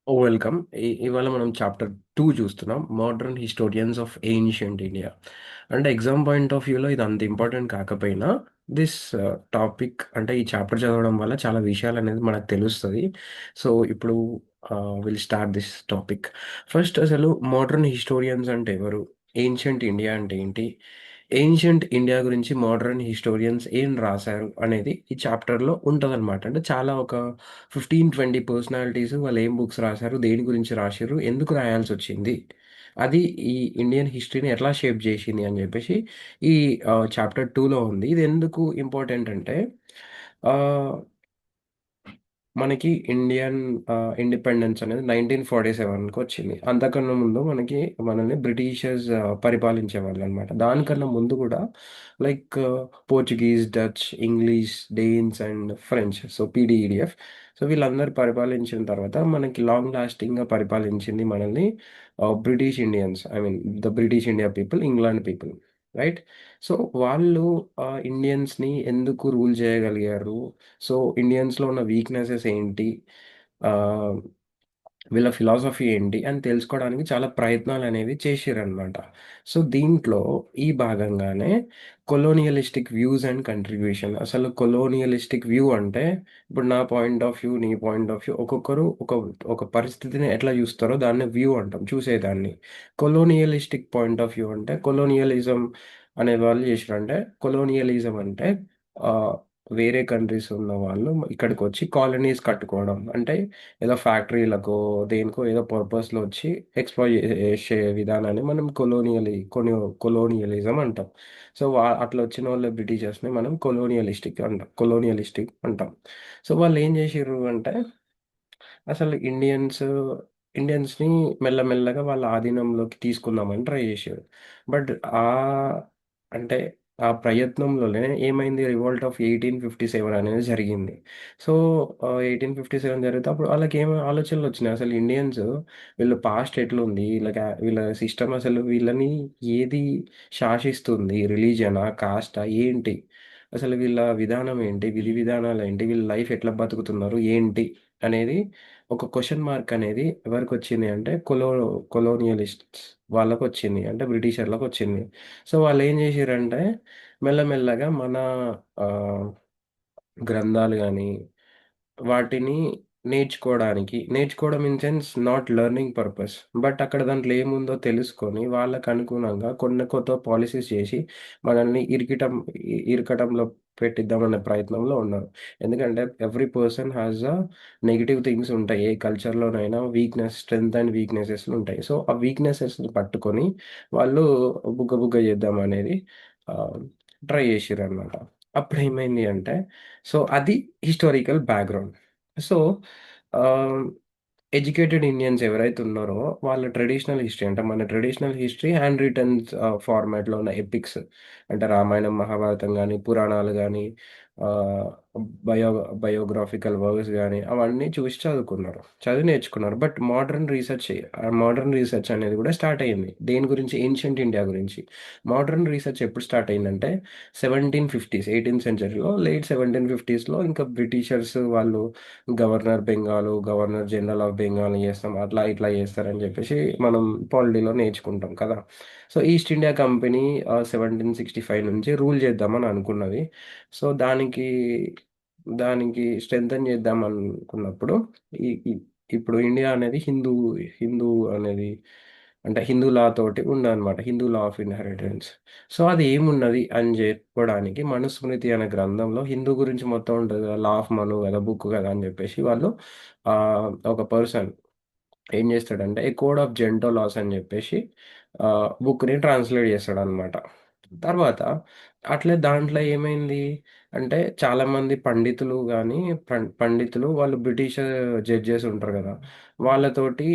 Welcome. ఇవాళ మనం chapter 2 చూస్తున్నాం. Modern historians of ancient India. అంటే ఎగ్జామ్ పాయింట్ ఆఫ్ వ్యూలో ఇది అంత ఇంపార్టెంట్ కాకపోయినా దిస్ టాపిక్ అంటే ఈ చాప్టర్ చదవడం వల్ల చాలా విషయాలు అనేది మనకు తెలుస్తుంది. సో ఇప్పుడు will start this topic. First అసలు మోడర్న్ హిస్టోరియన్స్ అంటే ఎవరు? ఏన్షియంట్ ఇండియా అంటే ఏంటి? ఏన్షియంట్ ఇండియా గురించి మోడర్న్ హిస్టోరియన్స్ ఏం రాశారు అనేది ఈ చాప్టర్లో ఉంటుందన్నమాట. అంటే చాలా ఒక 15-20 పర్సనాలిటీస్ వాళ్ళు ఏం బుక్స్ రాశారు, దేని గురించి రాశారు, ఎందుకు రాయాల్సి వచ్చింది, అది ఈ ఇండియన్ హిస్టరీని ఎట్లా షేప్ చేసింది అని చెప్పేసి ఈ చాప్టర్ 2లో ఉంది. ఇది ఎందుకు ఇంపార్టెంట్ అంటే ఆ, మనకి ఇండియన్ ఇండిపెండెన్స్ అనేది 1947కి వచ్చింది. అంతకన్నా ముందు మనల్ని బ్రిటిషర్స్ పరిపాలించే వాళ్ళు అనమాట. దానికన్నా ముందు కూడా like Portuguese, Dutch, English, Danes and French, so PDEDF. So వీళ్ళందరూ పరిపాలించిన తర్వాత మనకి లాంగ్ లాస్టింగ్గా పరిపాలించింది మనల్ని British Indians, I mean the British India people, England people, right? So వాళ్ళు ఇండియన్స్ని ఎందుకు రూల్ చేయగలిగారు, సో ఇండియన్స్లో ఉన్న వీక్నెసెస్ ఏంటి, ఆ, వీళ్ళ ఫిలాసఫీ ఏంటి అని తెలుసుకోవడానికి చాలా ప్రయత్నాలు అనేవి చేసిరనమాట. సో దీంట్లో ఈ భాగంగానే కొలోనియలిస్టిక్ వ్యూస్ అండ్ కంట్రిబ్యూషన్. అసలు కొలోనియలిస్టిక్ వ్యూ అంటే ఇప్పుడు నా పాయింట్ ఆఫ్ వ్యూ, నీ పాయింట్ ఆఫ్ వ్యూ, ఒక్కొక్కరు ఒక ఒక పరిస్థితిని ఎట్లా చూస్తారో దాన్ని వ్యూ అంటాం, చూసేదాన్ని. కొలోనియలిస్టిక్ పాయింట్ ఆఫ్ వ్యూ అంటే కొలోనియలిజం అనే వాళ్ళు చేసారంటే, కొలోనియలిజం అంటే ఆ, వేరే కంట్రీస్ ఉన్న వాళ్ళు ఇక్కడికి వచ్చి కాలనీస్ కట్టుకోవడం. అంటే ఏదో ఫ్యాక్టరీలకో దేనికో ఏదో పర్పస్లో వచ్చి ఎక్స్ప్లాయ్ చేసే విధానాన్ని మనం కొలోనియలిజం అంటాం. సో అట్లా వచ్చిన వాళ్ళ బ్రిటిషర్స్ని మనం కొలోనియలిస్టిక్ అంటాం. సో వాళ్ళు ఏం చేసిర్రు అంటే అసలు ఇండియన్స్ని మెల్లమెల్లగా వాళ్ళ ఆధీనంలోకి తీసుకుందామని ట్రై చేశారు. బట్ ఆ అంటే ఆ ప్రయత్నంలోనే ఏమైంది, రివోల్ట్ ఆఫ్ 1857 అనేది జరిగింది. సో 1857 జరిగితే అప్పుడు వాళ్ళకి ఏం ఆలోచనలు వచ్చినాయి, అసలు ఇండియన్స్ వీళ్ళ పాస్ట్ ఎట్లుంది, వీళ్ళ సిస్టమ్ అసలు వీళ్ళని ఏది శాసిస్తుంది, రిలీజనా, కాస్టా, ఏంటి, అసలు వీళ్ళ విధానం ఏంటి, విధి విధానాలు ఏంటి, వీళ్ళ లైఫ్ ఎట్లా బతుకుతున్నారు ఏంటి అనేది ఒక క్వశ్చన్ మార్క్ అనేది ఎవరికి వచ్చింది అంటే కొలోనియలిస్ట్స్ వాళ్ళకు వచ్చింది, అంటే బ్రిటిషర్లకు వచ్చింది. సో వాళ్ళు ఏం చేశారంటే మెల్లమెల్లగా మన ఆ, గ్రంథాలు కానీ వాటిని నేర్చుకోవడం in sense not learning purpose, but అక్కడ దాంట్లో ఏముందో తెలుసుకొని వాళ్ళకు అనుగుణంగా కొన్ని కొత్త పాలసీస్ చేసి మనల్ని ఇరకటంలో పెట్టిద్దామనే ప్రయత్నంలో ఉన్నారు. ఎందుకంటే every person has a negative things ఉంటాయి, ఏ కల్చర్లోనైనా స్ట్రెంగ్త్ అండ్ వీక్నెసెస్ ఉంటాయి. సో ఆ వీక్నెసెస్ని పట్టుకొని వాళ్ళు బుగ్గ బుగ్గ చేద్దాం అనేది ట్రై చేసిర్రు అనమాట. అప్పుడు ఏమైంది అంటే, సో అది historical background. So educated Indians ఎవరైతే ఉన్నారో వాళ్ళ ట్రెడిషనల్ హిస్టరీ, అంటే మన ట్రెడిషనల్ హిస్టరీ హ్యాండ్ రిటర్న్ ఫార్మాట్లో ఉన్న ఎపిక్స్, అంటే రామాయణం, మహాభారతం కానీ, పురాణాలు కానీ, బయో బయోగ్రాఫికల్ వర్క్స్ కానీ అవన్నీ చూసి చదివి నేర్చుకున్నారు. బట్ మోడర్న్ రీసెర్చ్ అనేది కూడా స్టార్ట్ అయ్యింది. దేని గురించి? ఏన్షియంట్ ఇండియా గురించి. మోడర్న్ రీసెర్చ్ ఎప్పుడు స్టార్ట్ అయిందంటే 1750s, 18th సెంచరీలో, లేట్ 1750sలో ఇంకా బ్రిటిషర్స్ వాళ్ళు గవర్నర్ జనరల్ ఆఫ్ బెంగాల్ చేస్తాం, అట్లా ఇట్లా చేస్తారని చెప్పేసి మనం పాలిటీలో నేర్చుకుంటాం కదా. సో ఈస్ట్ ఇండియా కంపెనీ 1765 నుంచి రూల్ చేద్దామని అనుకున్నది. సో దానికి స్ట్రెంథన్ చేద్దాం అనుకున్నప్పుడు ఇప్పుడు ఇండియా అనేది హిందూ అనేది, అంటే హిందూ లా తోటి ఉండదన్నమాట, Hindu law of inheritance. So అది ఏమున్నది అని చెప్పడానికి మనుస్మృతి అనే గ్రంథంలో హిందూ గురించి మొత్తం ఉంటుంది కదా, లా ఆఫ్ మను కదా, బుక్ కదా అని చెప్పేసి వాళ్ళు ఆ, ఒక పర్సన్ ఏం చేస్తాడంటే ఏ కోడ్ ఆఫ్ జెంటో లాస్ అని చెప్పేసి బుక్ని ట్రాన్స్లేట్ చేస్తాడు అనమాట. తర్వాత అట్లే దాంట్లో ఏమైంది అంటే చాలామంది పండితులు కానీ, పండితులు వాళ్ళు బ్రిటిష్ జడ్జెస్ ఉంటారు కదా, వాళ్ళతోటి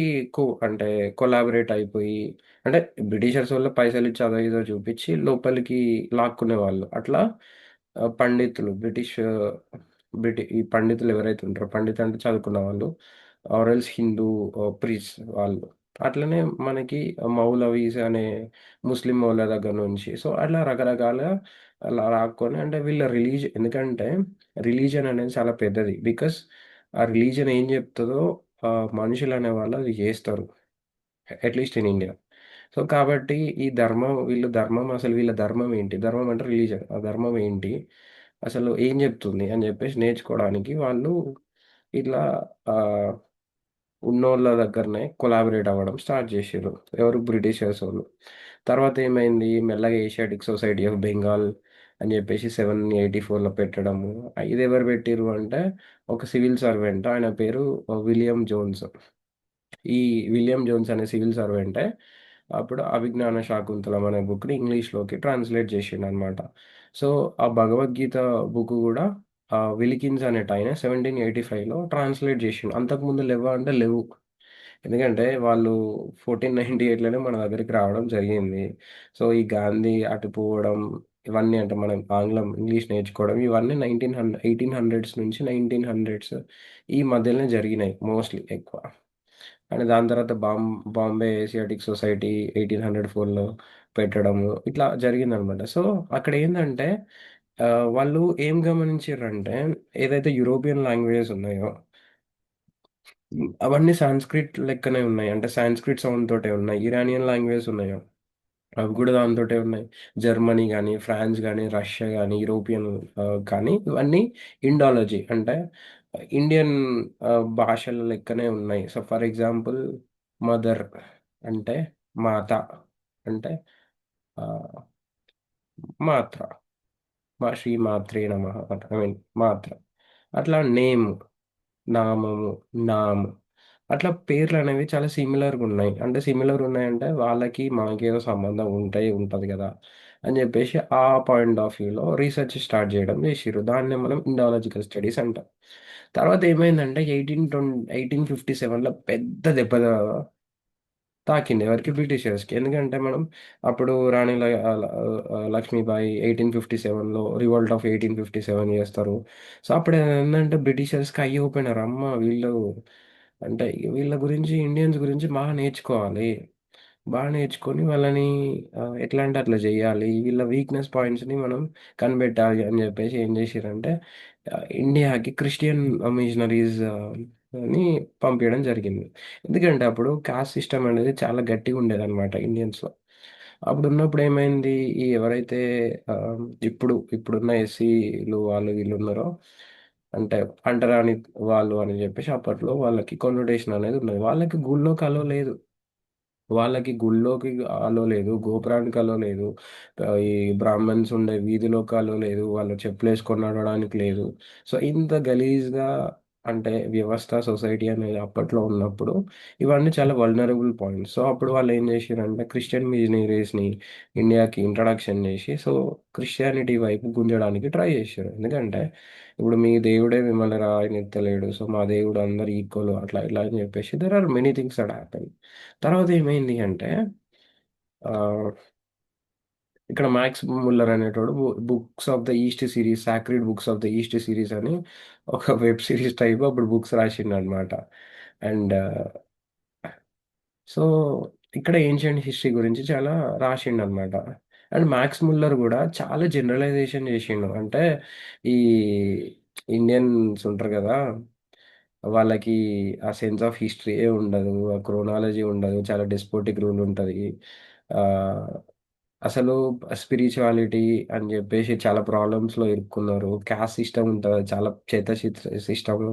అంటే కొలాబరేట్ అయిపోయి, అంటే బ్రిటిషర్స్ వల్ల పైసలు ఇచ్చి అదో ఇదో చూపించి లోపలికి లాక్కునే వాళ్ళు. అట్లా పండితులు ఈ పండితులు ఎవరైతే ఉంటారో, పండితు అంటే చదువుకున్న వాళ్ళు, ఆర్ఎల్స్ హిందూ ప్రీస్ వాళ్ళు. అట్లనే మనకి మౌలవీస్ అనే ముస్లిం మౌల దగ్గర నుంచి, సో అట్లా రకరకాలుగా అలా రాక్కొని, అంటే వీళ్ళ రిలీజన్, ఎందుకంటే రిలీజన్ అనేది చాలా పెద్దది. బికాస్ ఆ రిలీజన్ ఏం చెప్తుందో మనుషులనేవాళ్ళు అది జేస్తారు. At least in India. సో, కాబట్టి ఈ ధర్మం వీళ్ళు ధర్మం అసలు వీళ్ళ ధర్మం ఏంటి? ధర్మం అంటే రిలీజియన్. ఆ ధర్మం ఏంటి? అసలు ఏం జెప్తుంది? అని జెప్పేసి నేర్చుకోవడానికి వాళ్ళు ఇట్లా ఆహ్, ఉన్నోళ్ళ దగ్గరనే కొలాబరేట్ అవ్వడం స్టార్ట్ జేషిర్రు. ఎవరు? బ్రిటిషర్సోళ్ళు. తర్వాత ఏమైంది? మెల్లగా ఏషియాటిక్ సొసైటీ ఆఫ్ బెంగాల్ అని జెప్పేసి 784లో పెట్టడము. ఇదెవరు పెట్టిర్రు అంటే ఒక సివిల్ సర్వెంట్. ఆయన పేరు విలియం జోన్స్. ఈ విలియం జోన్స్ అనే సివిల్ సర్వెంటే అప్పుడు 'అభిజ్ఞాన శాకుంతలం' అనే బుక్‌ని ఇంగ్లీష్‌లోకి ట్రాన్స్‌లేట్ చేషిండనమాట. సో, ఆ భగవద్గీత బుక్ గూడా విల్కిన్స్ అనేటాయన 1785లో ట్రాన్స్‌లేట్ చేషిండు. అంతకుముందు లెవ్వా అంటే లెవ్వు. ఎందుకంటే వాళ్ళు 1498లోనే మన దగ్గరికి రావడం జరిగింది. సో, ఈ గాంధీ అటు పోవడం ఇవన్నీ అంటే మనం ఆంగ్లం, ఇంగ్లీష్ నేర్చుకోవడం ఇవన్నీ 1800s నుంచి 1900s ఈ మధ్యలోనే జరిగినాయి మోస్ట్‌లీ ఎక్కువ. అండ్ దాని తర్వాత బాంబే ఏషియాటిక్ సొసైటీ 1804లో పెట్టడము ఇట్లా జరిగిందనమాట. సో, అక్కడేందంటే వాళ్ళు ఏం గమనించిర్రంటే ఏదైతే యూరోపియన్ లాంగ్వేజెస్ ఉన్నాయో అవన్నీ సాంస్క్రిట్ లెక్కనే ఉన్నాయి. అంటే సాంస్క్రిట్ సౌండ్ తోటే ఉన్నాయి. ఇరానియన్ లాంగ్వేజెస్ ఉన్నాయో అవి కూడా దానితోటే ఉన్నాయి. జర్మనీ గాని, ఫ్రాన్స్ గాని, రష్యా గాని, యూరోపియన్ కానీ ఇవన్నీ ఇండాలజీ అంటే ఇండియన్ భాషల లెక్కనే ఉన్నాయి. సో, ఫర్ ఎగ్జాంపుల్ మదర్ అంటే మాత అంటే ఆహ్, మాత్ర. శ్రీ మాత్రే నమః ఐ మీన్ మాత్ర. అట్లా నేమ్ నామము, నామ్ అట్లా పేర్లనేవి చాలా సిమిలర్‌గున్నాయి. అంటే సిమిలరున్నాయంటే వాళ్ళకి, మనకి ఏదో సంబంధం ఉంటది గదా! అని జెప్పేసి ఆ పాయింట్ ఆఫ్ వ్యూలో రీసెర్చ్ స్టార్ట్ జేయడం జేషిర్రు. దాన్నే మనం ఇండాలజికల్ స్టడీస్ అంటాం. తర్వాత ఏమైందంటే 1857లో పెద్ద దెబ్బ తాకింది. ఎవరికి? బ్రిటిషర్స్‌కి. ఎందుకంటే మనం అప్పుడు రాణి లక్ష్మీబాయి 1857లో రివోల్ట్ ఆఫ్ 1857 చేస్తారు. సో, అప్పుడేందంటే బ్రిటిషర్స్‌కి ఐ ఓపెనర్. అమ్మ! వీళ్ళు అంటే వీళ్ళ గురించి ఇండియన్స్ గురించి బాగా నేర్చుకోవాలి. బాగా నేర్చుకొని వాళ్ళని ఎట్లా అంటే అట్లా జేయాలి. వీళ్ళ వీక్‌నెస్ పాయింట్స్‌ని మనం కనిపెట్టాలి అని జెప్పేసి ఏం జేషిర్రంటే ఇండియాకి క్రిస్టియన్ మిషనరీస్ అని పంపియడం జరిగింది. ఎందుకంటే అప్పుడు కాస్ట్ సిస్టమ్ అనేది చాలా గట్టిగుండేదనమాట ఇండియన్స్‌లో. అప్పుడున్నప్పుడు ఏమైంది, ఈ ఎవరైతే ఇప్పుడున్న ఎస్సీలు వాళ్ళు వీళ్ళు ఉన్నారో, అంటే అంటరాని వాళ్ళు అని జెప్పేసి అప్పట్లో వాళ్ళకి కొనోటేషన్ అనేది ఉన్నది. వాళ్ళకి గుడిలోకి అలో లేదు. వాళ్ళకి గుడిలోకి అలో లేదు. గోపురానికి అలో లేదు. ఈ బ్రాహ్మన్స్ ఉండే వీధిలోకి అలో లేదు. వాళ్ళు చెప్పులేసుకొని నడవడానికి లేదు. సో, ఇంత గలీజ్‌గా అంటే వ్యవస్థ, సొసైటీ అనేది అప్పట్లో ఉన్నప్పుడు ఇవన్నీ చాలా వల్నరబుల్ పాయింట్స్. సో, అప్పుడు వాళ్ళేం జేషిర్రంటే క్రిస్టియన్ మిషనరీస్‌ని ఇండియాకి ఇంట్రడక్షన్ జేషి, సో, క్రిస్టియానిటీ వైపు గుంజడానికి ట్రై జేషిర్రు. ఎందుకంటే ఇప్పుడు మీ దేవుడే మిమ్మల్ని రాయనిత్తలేడు. సో, మా దేవుడు అందరు ఈక్వల్ అట్లా ఇట్లా అని జెప్పేసి there are many things that happen. తర్వాత ఏమైంది అంటే ఆహ్, ఇక్కడ 'మాక్స్ ముల్లర్' అనేటోడు books of the East series, sacred books of the East series అని ఒక వెబ్ సీరీస్ టైప్ అప్పుడు బుక్స్ రాసిండనమాట. అండ్ సో, ఇక్కడ ఏన్షియంట్ హిస్టరీ గురించి చాలా రాషిండనమాట. అండ్ 'మాక్స్ ముల్లర్' గూడా చాలా జనరలైజేషన్ జేషిండు. అంటే ఈ ఇండియన్స్ ఉంటారు గదా! వాళ్ళకి ఆ సెన్స్ ఆఫ్ హిస్టరీయే ఉండదు. ఆ క్రోనాలజీ ఉండదు. చాలా డెస్పోటిక్ రూల్ ఉంటది. ఆహ్, అసలు స్పిరిచువాలిటీ అని జెప్పేసి చాలా ప్రాబ్లమ్స్‌లో ఇరుక్కున్నారు. కాస్ట్ సిస్టమ్ ఉంటది. చాలా చెత్త సిస్టము.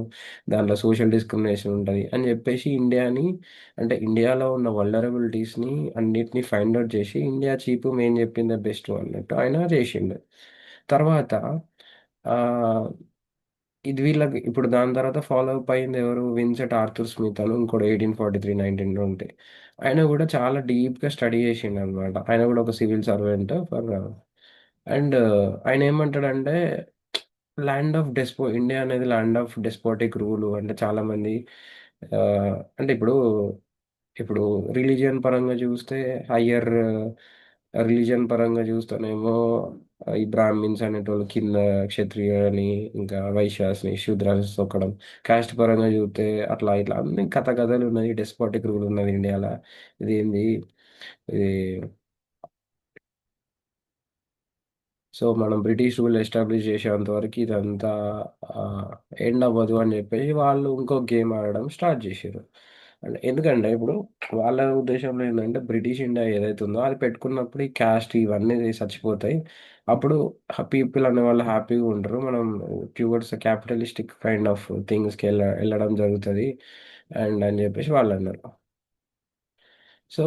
దాంట్లో సోషల్ డిస్క్రిమినేషన్ ఉంటది. అని జెప్పేసి అంటే ఇండియాలో ఉన్న వల్నరబిలిటీస్‌ని అన్నిటిని ఫైండ్ ఔట్ జేసి ఇండియా చీపు మేము జెప్పిందే బెస్ట్ అన్నట్టు ఆయన జేషిండు. తర్వాత ఆహ్ ఇది వీళ్ళకి ఇప్పుడు దాని తర్వాత ఫాలో అప్ అయిందెవరు? విన్సెంట్ ఆర్థర్ స్మిత్ అని ఇంకోడు 1843, 1920. ఆయన గూడా చాలా డీప్‌గా స్టడీ చేసిండనమాట. ఆయన గూడా ఒక సివిల్ సర్వెంట్ అండ్ ఆయనేమంటాడంటే ఇండియా అనేది ల్యాండ్ ఆఫ్ డెస్పోటిక్ రూలు. అంటే చాలామంది అంటే ఇప్పుడు రిలిజియన్ పరంగా చూస్తే హయ్యర్ రిలిజియన్ పరంగా చూస్తేనేమో ఈ బ్రాహ్మిన్స్ అనేటోళ్ళు కింద క్షత్రియులని, ఇంకా వైశ్యాస్‌ని, శూద్రాలని తొక్కడం. కాస్ట్ పరంగా చూస్తే అట్లా ఇట్లా అన్ని కథలున్నాయి. డెస్పోటిక్ రూల్ ఉన్నది ఇండియాల. ఇదేంది ఇది సో, మనం బ్రిటిష్ రూల్ ఎస్టాబ్లిష్ చేసేంత వరకు ఇదంతా ఎండ్ అవ్వదు అని చెప్పేసి వాళ్ళు ఇంకో గేమ్ ఆడడం స్టార్ట్ చేసిర్రు. అంటే ఎందుకంటే ఇప్పుడు వాళ్ళ ఉద్దేశంలో ఏంటంటే బ్రిటిష్ ఇండియా ఏదైతే ఉందో అది పెట్టుకున్నప్పుడు ఈ క్యాస్ట్ ఇవన్నీ చచ్చిపోతాయి. అప్పుడు పీపుల్ అనేవాళ్ళు హ్యాపీగా ఉంటారు. మనం టువర్డ్స్ క్యాపిటలిస్టిక్ కైండ్ ఆఫ్ థింగ్స్‌కి వెళ్ళడం జరుగుతది. అండ్ అని చెప్పేసి వాళ్ళన్నారు. సో,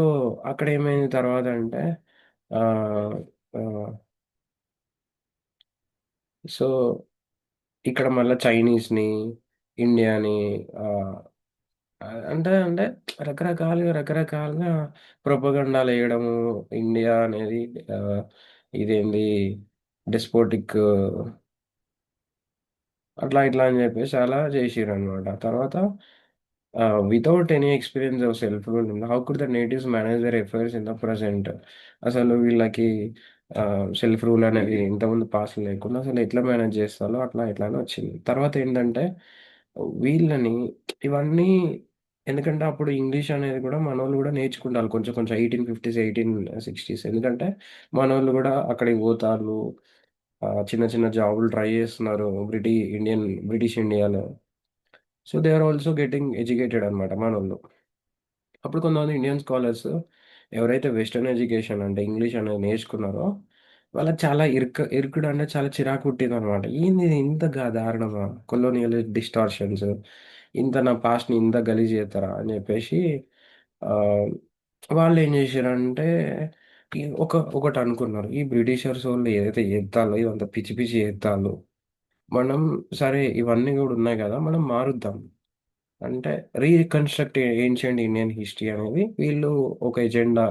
అక్కడ ఏమైంది తర్వాత అంటే ఆహ్, ఆహ్, సో ఇక్కడ మళ్ళా చైనీస్‌ని, ఇండియాని ఆహ్, అంటే రకరకాలుగా ప్రొపగండాలేయడము. ఇండియా అనేది ఆహ్, ఇదేంది డెస్పోటిక్ అట్లా ఇట్లా అని జెప్పేసి అలా జేషిర్రనమాట. తర్వాత without any experience of self rule how could the natives manage their affairs in the present? అసలు వీళ్ళకి సెల్ఫ్ రూల్ అనేది ఇంతకుముందు పాస్‌లో లేకుండా అసలు ఎట్లా మేనేజ్ జేస్తాలో అట్లా ఇట్లా అని వచ్చింది. తర్వాతేంటంటే వీళ్ళని ఇవన్నీ ఎందుకంటే అప్పుడు ఇంగ్లీష్ అనేది గూడా మనోళ్ళు గూడా నేర్చుకుంటాళ్ళు కొంచెం కొంచెం 1850స్, 1860స్ ఎందుకంటే మనోళ్ళు గూడా అక్కడికి పోతాళ్ళు. చిన్న చిన్న జాబులు ట్రై జేస్తున్నారు. బ్రిటిష్ ఇండియాలో. So, they are also getting educated అనమాట మనోళ్ళు. అప్పుడు కొంతమంది ఇండియన్ స్కాలర్స్ ఎవరైతే వెస్టర్న్ ఎడ్యుకేషన్ అంటే ఇంగ్లీష్ అనేది నేర్చుకున్నారో, వాళ్ళకి చాలా ఇరుకుడు అంటే చాలా చిరాకు పుట్టిందనమాట. ఏంది ఇది ఇంత దారుణమా? కొలోనియల్ డిస్టార్షన్స్ ఇంత నా పాస్ట్‌ని ఇంత గలీజ్ చేత్తరా? అని చెప్పేసి ఆహ్, వాళ్ళేం చేశారంటే ఒకటనుకున్నారు. ఈ బ్రిటిషర్సోళ్ళు ఏదైతే చేత్తాల్లో ఇదంతా పిచ్చి పిచ్చి చేత్తాల్లు. మనం సరే ఇవన్నీ గూడా ఉన్నాయి గదా! మనం మారుద్దాం. అంటే రీకన్‌స్ట్రక్ట్ ఏన్షియంట్ ఇండియన్ హిస్టరీ అనేది వీళ్ళు ఒక ఎజెండా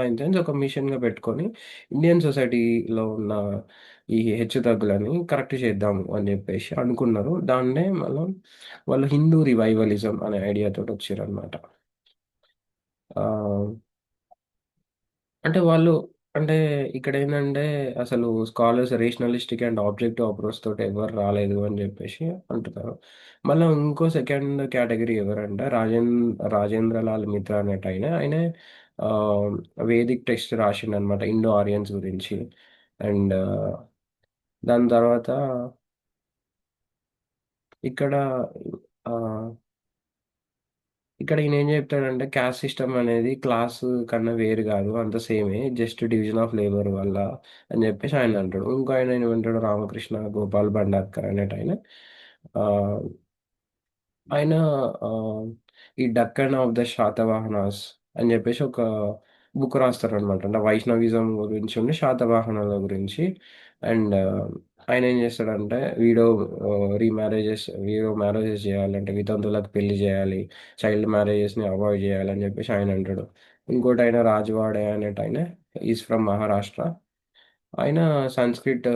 ఇన్ సెన్స్ ఒక మిషన్‌గా పెట్టుకొని ఇండియన్ సొసైటీలో ఉన్న ఈ హెచ్చుతగ్గులని కరెక్ట్ చేద్దాము అని జెప్పేసి అనుకున్నారు. దాన్నే మనం వాళ్ళు హిందూ రివైవలిజం అనే ఐడియాతోటొచ్చిర్రనమాట. ఆహ్ అంటే వాళ్ళు అంటే ఇక్కడేందంటే అసలు scholars rationalistic and objective approach తోటి ఎవ్వరు రాలేదు అని జెప్పేసి అంటున్నారు. మళ్ళా ఇంకో సెకండ్ కేటగరీ ఎవరంటే రాజేంద్రలాల్ మిత్రా అనేటాయన. ఆయన ఆహ్, వేదిక్ టెక్స్ట్ రాసిండనమాట ఇండో ఆరియన్స్ గురించి. అండ్ దాని తర్వాత ఇక్కడ ఆహ్ ఇక్కడ ఈయనేం జెప్తాడంటే క్యాస్ట్ సిస్టమ్ అనేది క్లాస్ కన్నా వేరు గాదు. అంతా సేమే. జస్ట్ డివిజన్ ఆఫ్ లేబర్ వల్ల అని జెప్పేసి ఆయన అంటాడు. ఇంకో ఆయన ఏమంటాడు రామకృష్ణ గోపాల్ భండార్కర్ అనేటాయన ఆహ్, ఆయన ఆహ్, ఈ 'డక్కన్ ఆఫ్ ద శాతవాహనాస్' అని జెప్పేసి ఒక బుక్ రాస్తారనమాట. అంటే వైష్ణవిజం గురించి ఉండి శాతవాహనాల గురించి. అండ్ ఆయనేం జేస్తాడంటే మ్యారేజెస్ జేయాలంటే వితంతువులకు పెళ్లి జేయాలి. చైల్డ్ మ్యారేజెస్‌ని అవాయిడ్ జేయాలని జెప్పేసి ఆయన అంటాడు. ఇంకోటాయన రాజవాడే అనేటాయన ఈస్ ఫ్రమ్ మహారాష్ట్ర. ఆయన సంస్క్రిట్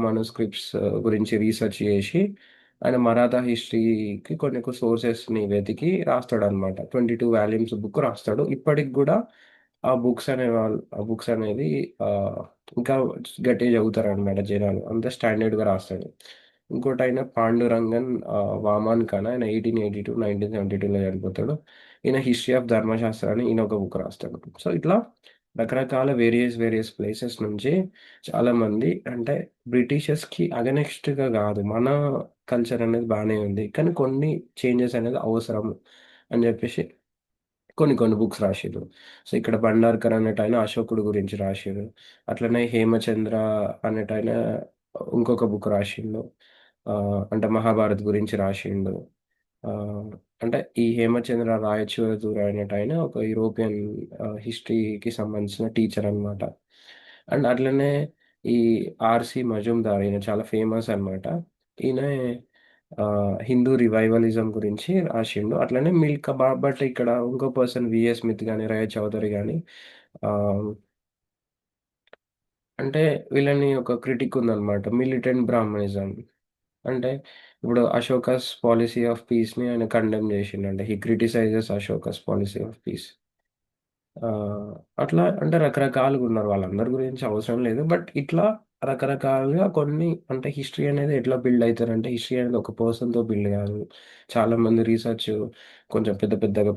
మనుస్క్రిప్ట్స్ గురించి రీసెర్చ్ చేసి, ఆయన మరాఠా హిస్టరీకి కొన్ని సోర్సెస్‌ని వెతికి రాస్తాడనమాట. 22 వాల్యూమ్స్ బుక్ రాస్తాడు. ఇప్పటికి గూడా ఆ బుక్స్ అనేది ఆహ్, ఇంకా గట్టిగా చదువుతారనమాట జనాలు. అంత స్టాండర్డ్‌గా రాస్తాడు. ఇంకోటాయన పాండురంగన్ వామాన్కన్ ఆయన 1882, 1972లో చనిపోతాడు. ఈయన హిస్టరీ ఆఫ్ ధర్మశాస్త్ర అని ఈయన ఒక బుక్ రాస్తాడు. సో, ఇట్లా రకరకాల వేరియస్ ప్లేసెస్ నుంచి చాలామంది అంటే బ్రిటిషర్స్‌కి అగనెస్ట్‌గా గాదు. మన కల్చర్ అనేది బానే ఉంది. కానీ కొన్ని చేంజెస్ అనేది అవసరం అని జెప్పేసి కొన్ని బుక్స్ రాషిర్రు. సో, ఇక్కడ 'భండార్కర్' అనేటాయన అశోకుడు గురించి రాషిర్రు. అట్లనే 'హేమచంద్ర' అనేటాయన ఇంకొక బుక్ రాషిండు. అంటే మహాభారత్ గురించి రాషిండు. ఆహ్, అంటే ఈ 'హేమచంద్ర రాయచూరదూర' అనేటాయన ఒక యూరోపియన్ హిస్టరీకి సంబంధించిన టీచర్ అనమాట. అండ్ అట్లనే ఈ 'ఆర్‌సి మజుందార్' ఈయన చాలా ఫేమస్ అనమాట. ఈయన హిందూ రివైవలిజం గురించి రాషిండు. అట్లనే బట్ ఇక్కడ ఇంకో పర్సన్ 'వీఎస్ స్మిత్' గాని, 'రయ చౌదరి' గాని ఆహ్, అంటే వీళ్ళని ఒక క్రిటిక్ ఉందనమాట. Militant brahmanism. అంటే ఇప్పుడు 'అశోకస్ పాలిసీ ఆఫ్ పీస్‌ని' ఆయన కండెమ్ జేషిండంట. He criticizes 'Ashoka's policy of peace.' అట్లా అంటే రకరకాలుగున్నారు. వాళ్ళందరి గురించి అవసరం లేదు. బట్ ఇట్లా రకరకాలుగా కొన్ని అంటే హిస్టరీ అనేది ఎట్లా బిల్డ్ అయితారంటే, హిస్టరీ అనేది ఒక పర్సన్‌తో బిల్డ్ గాదు. చాలామంది రీసెర్చ్ కొంచెం పెద్ద పెద్దగా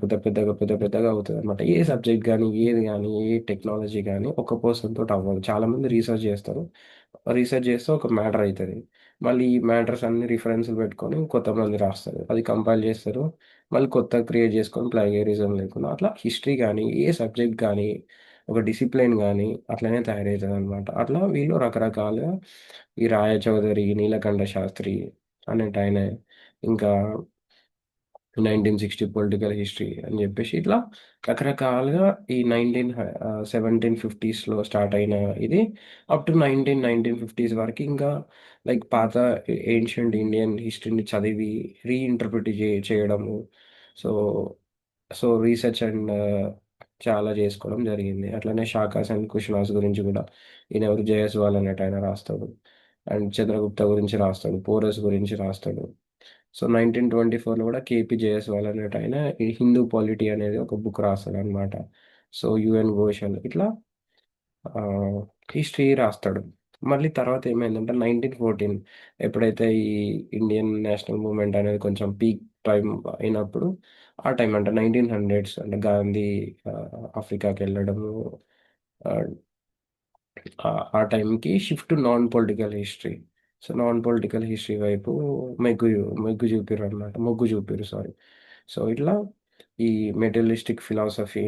అవుతదనమాట. ఏ సబ్జెక్ట్ గానీ, ఏది గానీ, ఏ టెక్నాలజీ గానీ ఒక పర్సన్ తోటి అవ్వదు. చాలామంది రీసెర్చ్ జేస్తారు. రీసెర్చ్ జేస్తే ఒక మ్యాటర్ అయితది. మళ్ళీ ఈ మ్యాటర్స్ అన్ని రిఫరెన్స్‌లు పెట్టుకొని కొంతమంది రాస్తారు. అది కంపైల్ జేస్తారు. మళ్ళీ కొత్తగా క్రియేట్ జేసుకొని ప్లగేరిజం లేకుండా అట్లా హిస్టరీ గానీ, ఏ సబ్జెక్ట్ గానీ, ఒక డిసిప్లిన్ గానీ అట్లనే తయారైతదనమాట. అట్లా వీళ్ళు రకరకాలుగా ఈ రాయ చౌదరి, నీలకంఠ శాస్త్రి అనేటాయన, ఇంకా 1960 పొలిటికల్ హిస్టరీ అని జెప్పేసి ఇట్లా రకరకాలుగా ఈ 1750స్‌లో స్టార్ట్ అయిన ఇది అప్ టు 1950s వరకి ఇంకా లైక్ పాత ఏన్షియంట్ ఇండియన్ హిస్టరీని చదివి రీఇంటర్ప్రిట్ చేయడము. సో, రీసెర్చ్ అండ్ చాలా జేసుకోవడం జరిగింది. అట్లనే షాకాస్ అండ్ కుషానాస్ గురించి గూడా ఈయనెవరు జయస్వాల్ అనేటాయన రాస్తాడు. అండ్ చంద్రగుప్త గురించి రాస్తాడు. పోరస్ గురించి రాస్తాడు. సో, 1924లో గూడా కేపీ జయస్వాల్ అనేటాయన ఈ హిందూ పాలిటీ అనేది ఒక బుక్ రాస్తాడనమాట. సో, యుఎన్ ఘోషల్ ఇట్లా ఆహ్, హిస్టరీ రాస్తాడు. మళ్ళీ తర్వాత ఏమైందంటే 1914 ఎప్పుడైతే ఈ ఇండియన్ నేషనల్ మూవ్‌మెంట్ అనేది కొంచెం పీక్ టైమ్ అయినప్పుడు, ఆ టైం అంటే 1900s అంటే గాంధీ ఆఫ్రికాకెళ్ళడము ఆహ్, ఆ టైంకి shift non political history. So, non political history వైపు మొగ్గు చూపిర్రనమాట. మొగ్గు చూపిర్రు సారీ. సో, ఇట్లా ఈ మెటీరియలిస్టిక్ ఫిలాసఫీ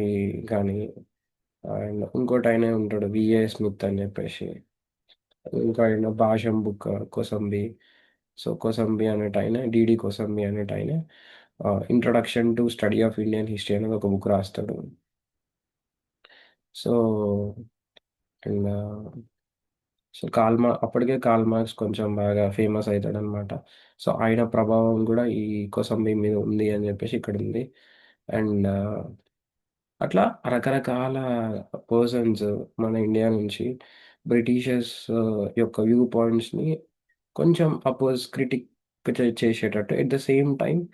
గానీ, అండ్ ఇంకోటాయన ఉంటాడు 'విఏ స్మిత్' అని చెప్పేసి. ఇంకా ఆయన 'Basham book' Kosambi. So, Kosambi అనేటాయన 'డీడీ కొసంబి' అనేటాయన 'introduction to study of Indian history' అనేది ఒక బుక్ రాస్తాడు. సో, అండ్ అప్పటికే 'కార్ల్ మార్క్స్' కొంచెం బాగా ఫేమస్ అయితాడనమాట. సో, ఆయన ప్రభావం గూడా ఈ కొసంబి మీద ఉంది అని జెప్పేసి ఇక్కడుంది. అండ్ అట్లా రకరకాల పర్సన్స్ మన ఇండియా నుంచి బ్రిటిషర్స్ యొక్క వ్యూ పాయింట్స్‌ని కొంచెం క్రిటిక్ చేసేటట్టు at the same time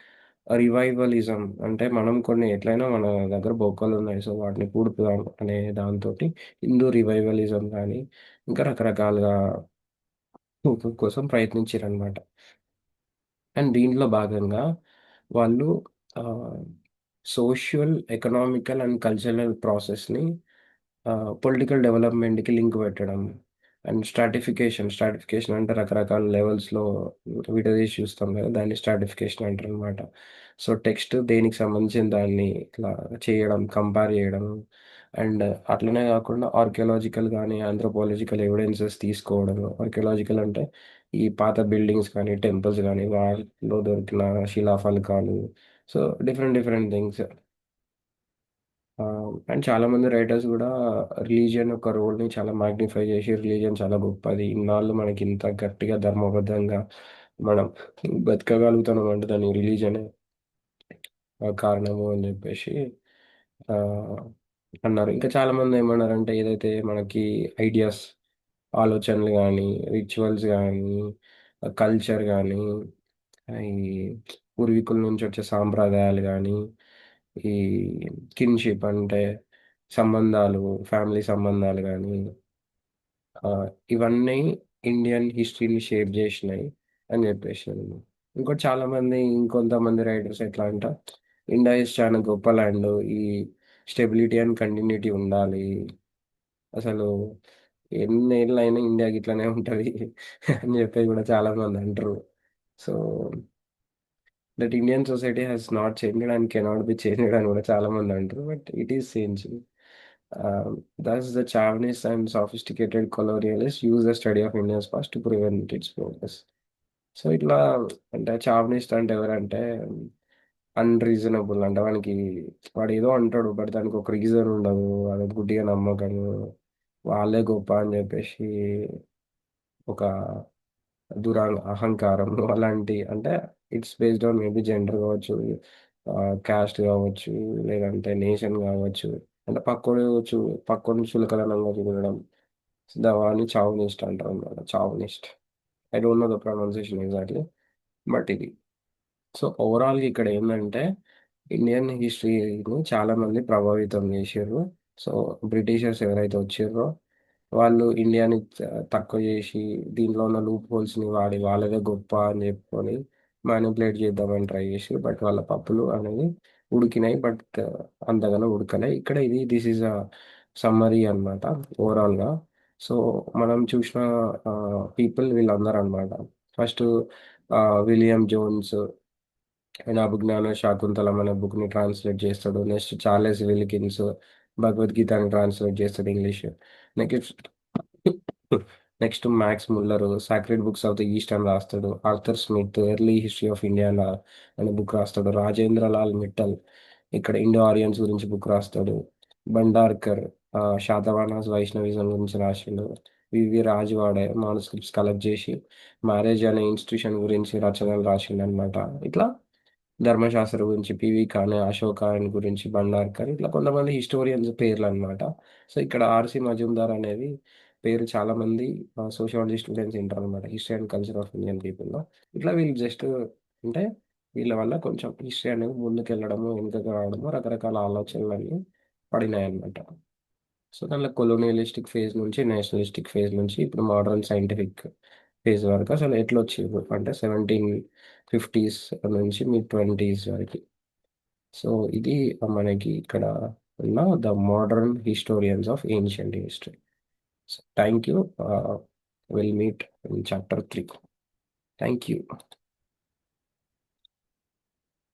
revivalism అంటే మనం కొన్ని ఎట్లైనా మన దగ్గర బొక్కలున్నాయి. సో, వాటిని పూడుపుదాం అనే దాంతోటి హిందూ రివైవలిజం గానీ, ఇంకా రకరకాలుగా కోసం ప్రయత్నించిరనమాట. అండ్ దీంట్లో భాగంగా వాళ్ళు ఆహ్, సోషల్, ఎకనామికల్ అండ్ కల్చరల్ ప్రాసెస్‌ని పొలిటికల్ డెవలప్‌మెంట్‌కి లింక్ పెట్టడం. అండ్ స్ట్రాటిఫికేషన్ అంటే రకరకాల లెవెల్స్‌లో విడదీసి చూస్తాం కదా! దాన్ని స్ట్రాటిఫికేషన్ అంటారనమాట. సో, టెక్స్ట్ దేనికి సంబంధించిన దాన్ని ఇట్లా చేయడం, కంపేర్ చేయడం. అండ్ అట్లనే కాకుండా ఆర్కియాలజికల్ గానీ, ఆంథ్రోపాలజికల్ ఎవిడెన్సెస్ తీసుకోవడం. ఆర్కియాలజికల్ అంటే ఈ పాత బిల్డింగ్స్ కానీ, టెంపుల్స్ గానీ, వాటిలో దొరికిన శిలాఫలకాలు. So, different different things. And చాలామంది రైటర్స్ గూడా రిలీజియన్ యొక్క రోల్‌ని చాలా మాగ్నిఫై జేసి, రిలీజియన్ చాలా గొప్పది. ఇన్నాళ్ళు మనకింత గట్టిగా ధర్మబద్ధంగా మనం బతకగలుగుతున్నామంటే దానికి రిలీజనే కారణము అని జెప్పేసి ఆహ్, అన్నారు. ఇంకా చాలామంది ఏమన్నారంటే ఏదైతే మనకి ఐడియాస్, ఆలోచనలు గానీ, రిచువల్స్ గానీ, కల్చర్ గానీ, ఈ పూర్వీకుల నుంచి వచ్చే సాంప్రదాయాలు గానీ, ఈ కిన్‌షిప్ అంటే సంబంధాలు, ఫ్యామిలీ సంబంధాలు గానీ, ఇవన్నీ ఇండియన్ హిస్టరీని షేప్ జేషినాయి అని జెప్పేసాను. ఇంకొంతమంది రైటర్స్ ఎట్లా అంటే, ఇండియా ఈజ్ చానా గొప్ప ల్యాండు. ఈ స్టెబిలిటీ అండ్ కంటిన్యూటీ ఉండాలి. అసలు ఎన్నేళ్లయినా ఇండియా గిట్లనే ఉంటది అని జెప్పేసి గూడా చాలామంది అంటరు. So, that Indian society has not changed and cannot be changed అని గూడా చాలామంది అంటరు. But it is changing. Thus, the Chavanists and sophisticated colonialists use the study of India's past to prevent its progress. So, ఇట్లా అంటే చావనిస్ట్ అంటే ఎవరంటే unreasonable అంటే వాడేదో అంటాడు. బట్ దానికి ఒక రీజన్ ఉండదు. అది గుడ్డిగా నమ్మకము. వాళ్ళే గొప్ప అని జెప్పేసి ఒక అహంకారం అలాంటి అంటే it's based on maybe gender గావచ్చు, కాస్ట్ గావచ్చు, లేదంటే నేషన్ గావచ్చు. అంటే పక్కోడిని చులకనగా చూడడం. వాడిని చావనిస్ట్ అంటారనమాట. Chauvinist. I don't know the pronunciation ఎగ్జాక్ట్‌లీ. బట్ ఇది. సో, ఓవరాల్‌గా ఇక్కడ ఏందంటే ఇండియన్ హిస్టరీని చాలామంది ప్రభావితం జేషిర్రు. సో, బ్రిటిషర్స్ ఎవరైతే వచ్చిర్రో వాళ్ళు ఇండియాని తక్కువ చేసి దీంట్లో ఉన్న లూప్ హోల్స్ని వాడి వాళ్ళదే గొప్ప అని చెప్పుకొని మ్యానిపులేట్ చేద్దామని ట్రై చేసి బట్ వాళ్ళ పప్పులు అనేది ఉడికినాయి బట్ అంతగానో ఉడకలే ఇక్కడ ఇది దిస్ ఈజ్ అ సమ్మరీ అనమాట ఓవరాల్గా. సో మనం చూసిన పీపుల్ వీళ్ళందరూ అనమాట. ఫస్ట్ విలియం జోన్స్ ఆయన అభిజ్ఞాన శాకుంతలం అనే బుక్ని ట్రాన్స్లేట్ చేస్తాడు. నెక్స్ట్ చార్లెస్ విల్కిన్స్ భగవద్గీతని ట్రాన్స్లేట్ చేస్తాడు English. Next next max Muller sacred books of the east అని రాస్తాడు. Arthur Smith early history of India అనే బుక్ రాస్తాడు. రాజేంద్ర లాల్ మిట్టల్ ఇక్కడ ఇండో ఆరియన్స్ గురించి బుక్ రాస్తాడు. భండార్కర్ శాతవాహనాస్ వైష్ణవిజం గురించి రాసిండు. వివి రాజవాడే మానుస్క్రిప్ట్స్ కలెక్ట్ చేసి మ్యారేజ్ అనే ఇన్స్టిట్యూషన్ గురించి రచనలు రాసిండు అనమాట. ఇట్లా ధర్మశాస్త్ర గురించి పివి ఖాన్, అశోక్ ఖాన్ గురించి భండార్కర్ ఇట్లా కొంతమంది హిస్టోరియన్స్ పేర్లు అనమాట. సో ఇక్కడ ఆర్సి మజుందార్ అనేది పేరు చాలా మంది సోషియాలజీ స్టూడెంట్స్ వింటారు అనమాట, history and culture of Indian పీపుల్లో. ఇట్లా వీళ్ళు జస్ట్ అంటే వీళ్ళ వల్ల కొంచెం హిస్టరీ అనేది ముందుకు వెళ్ళడము వెనుకకు రావడము రకరకాల ఆలోచనలన్నీ పడినాయి అనమాట. సో దానిలో కొలోనియలిస్టిక్ ఫేజ్ నుంచి నేషనలిస్టిక్ ఫేజ్ నుంచి ఇప్పుడు మోడర్న్ సైంటిఫిక్ ఫేజ్ వరకు అసలు ఎట్లా వచ్చింది అంటే 1750s నుంచి మిడ్ 20s వరకు. సో ఇది మనకి ఇక్కడ ఉన్న the modern historians of ancient history. So thank you. Will meet in chapter 3. Thank you.